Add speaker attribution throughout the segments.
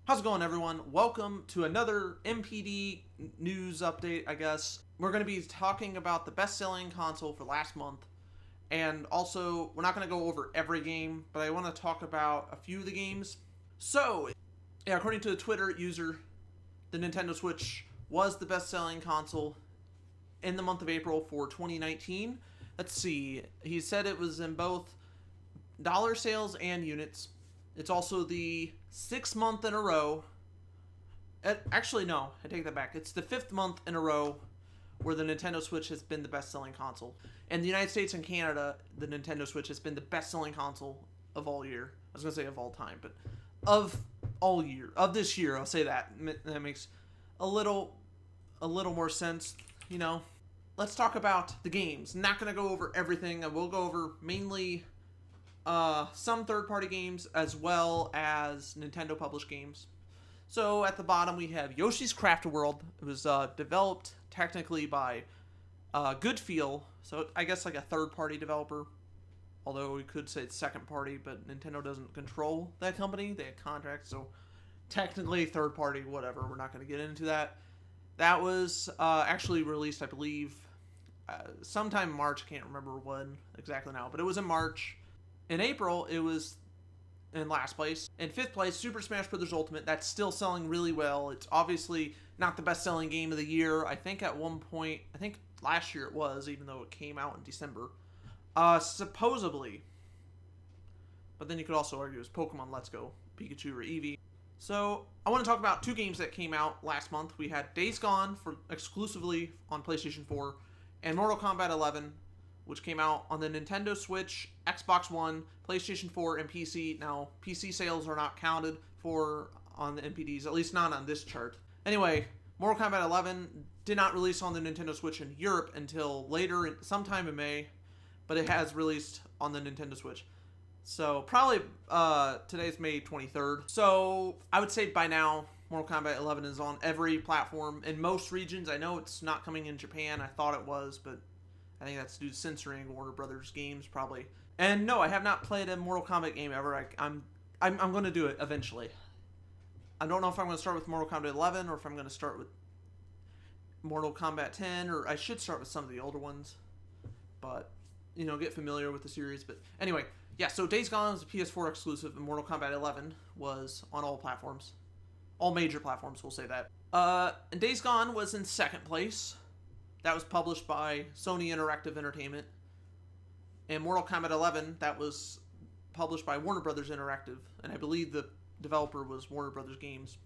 Speaker 1: How's it going, everyone? Welcome to another NPD news update, I guess. We're going to be talking about the best-selling console for last month. And also, we're not going to go over every game, but I want to talk about a few of the games. So, yeah, according to the Twitter user, the Nintendo Switch was the best-selling console in the month of April for 2019. Let's see. He said it was in both dollar sales and units. It's also the 6th month in a row. Actually, no, I take that back. It's the 5th month in a row where the Nintendo Switch has been the best-selling console. In the United States and Canada, the Nintendo Switch has been the best-selling console of all year. I was going to say of all time, but of all year. Of this year, I'll say that. That makes a little more sense, you know. Let's talk about the games. Not going to go over everything. I will go over mainly some third-party games as well as Nintendo published games. So at the bottom we have Yoshi's Crafted World. It was developed technically by Good Feel, so I guess like a third-party developer. Although we could say it's second-party, but Nintendo doesn't control that company. They have contracts, so technically third-party, whatever. We're not going to get into that. That was actually released, I believe, sometime in March. I can't remember when exactly now, but it was in March. In April, it was in last place. In 5th place, Super Smash Bros. Ultimate. That's still selling really well. It's obviously not the best-selling game of the year. I think at one point, I think last year it was, even though it came out in December. Supposedly. But then you could also argue it's Pokemon Let's Go, Pikachu or Eevee. So, I want to talk about two games that came out last month. We had Days Gone for exclusively on PlayStation 4, and Mortal Kombat 11, which came out on the Nintendo Switch, Xbox One, PlayStation 4, and PC. Now, PC sales are not counted for on the NPDs, at least not on this chart. Anyway, Mortal Kombat 11 did not release on the Nintendo Switch in Europe until later, sometime in May, but it has released on the Nintendo Switch. So, probably today's May 23rd. So, I would say by now, Mortal Kombat 11 is on every platform in most regions. I know it's not coming in Japan. I thought it was, but I think that's due to censoring Warner Brothers games, probably. And no, I have not played a Mortal Kombat game ever. I'm going to do it eventually. I don't know if I'm going to start with Mortal Kombat 11 or if I'm going to start with Mortal Kombat 10, or I should start with some of the older ones. But, you know, get familiar with the series. But anyway, yeah, so Days Gone is a PS4 exclusive, and Mortal Kombat 11 was on all platforms. All major platforms, we'll say that. And Days Gone was in 2nd place. That was published by Sony Interactive Entertainment. And Mortal Kombat 11, that was published by Warner Brothers Interactive. And I believe the developer was Warner Brothers Games.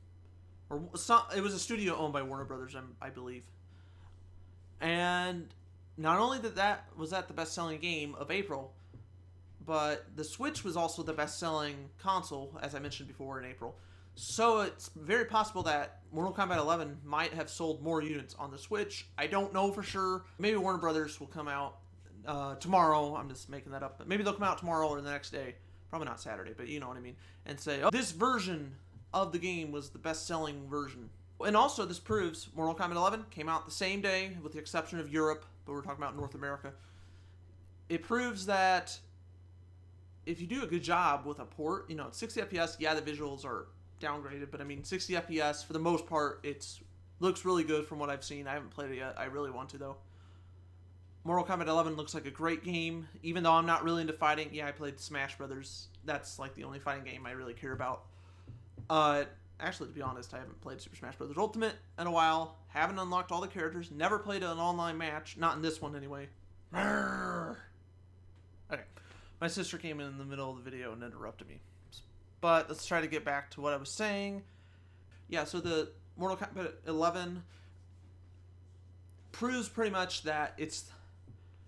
Speaker 1: Or it was a studio owned by Warner Brothers, I believe. And not only was that the best-selling game of April, but the Switch was also the best-selling console, as I mentioned before, in April. So it's very possible that Mortal Kombat 11 might have sold more units on the Switch. I don't know for sure. Maybe Warner Brothers will come out tomorrow. I'm just making that up. But maybe they'll come out tomorrow or the next day. Probably not Saturday, but you know what I mean. And say, oh, this version of the game was the best-selling version. And also, this proves Mortal Kombat 11 came out the same day, with the exception of Europe, but we're talking about North America. It proves that if you do a good job with a port, you know, 60 FPS, yeah, the visuals are downgraded, but I mean 60 FPS for the most part. It's looks really good from what I've seen. I haven't played it yet. I really want to though. Mortal Kombat 11 looks like a great game, even though I'm not really into fighting. Yeah, I played Smash Brothers. That's like the only fighting game I really care about. Actually, to be honest, I haven't played Super Smash Bros. Ultimate in a while. Haven't unlocked all the characters. Never played an online match. Not in this one anyway. Okay, my sister came in the middle of the video and interrupted me. But let's try to get back to what I was saying. Yeah, so the Mortal Kombat 11 proves pretty much that it's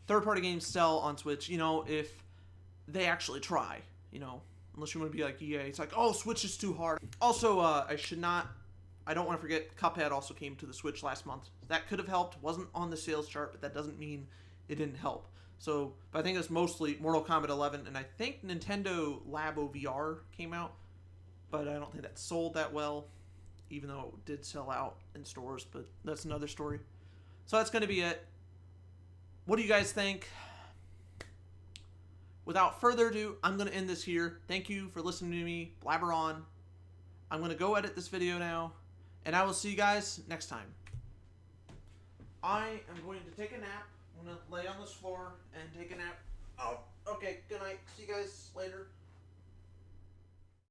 Speaker 1: third-party games sell on Switch, you know, if they actually try, you know, unless you want to be like EA. It's like, oh, Switch is too hard. Also, I don't want to forget, Cuphead also came to the Switch last month. That could have helped. Wasn't on the sales chart, but that doesn't mean it didn't help. So, but I think it's mostly Mortal Kombat 11, and I think Nintendo Labo VR came out, but I don't think that sold that well, even though it did sell out in stores, but that's another story. So that's going to be it. What do you guys think? Without further ado, I'm going to end this here. Thank you for listening to me blabber on. I'm going to go edit this video now, and I will see you guys next time. I am going to take a nap. I'm going to lay on this floor and take a nap. Oh, okay. Good night. See you guys later.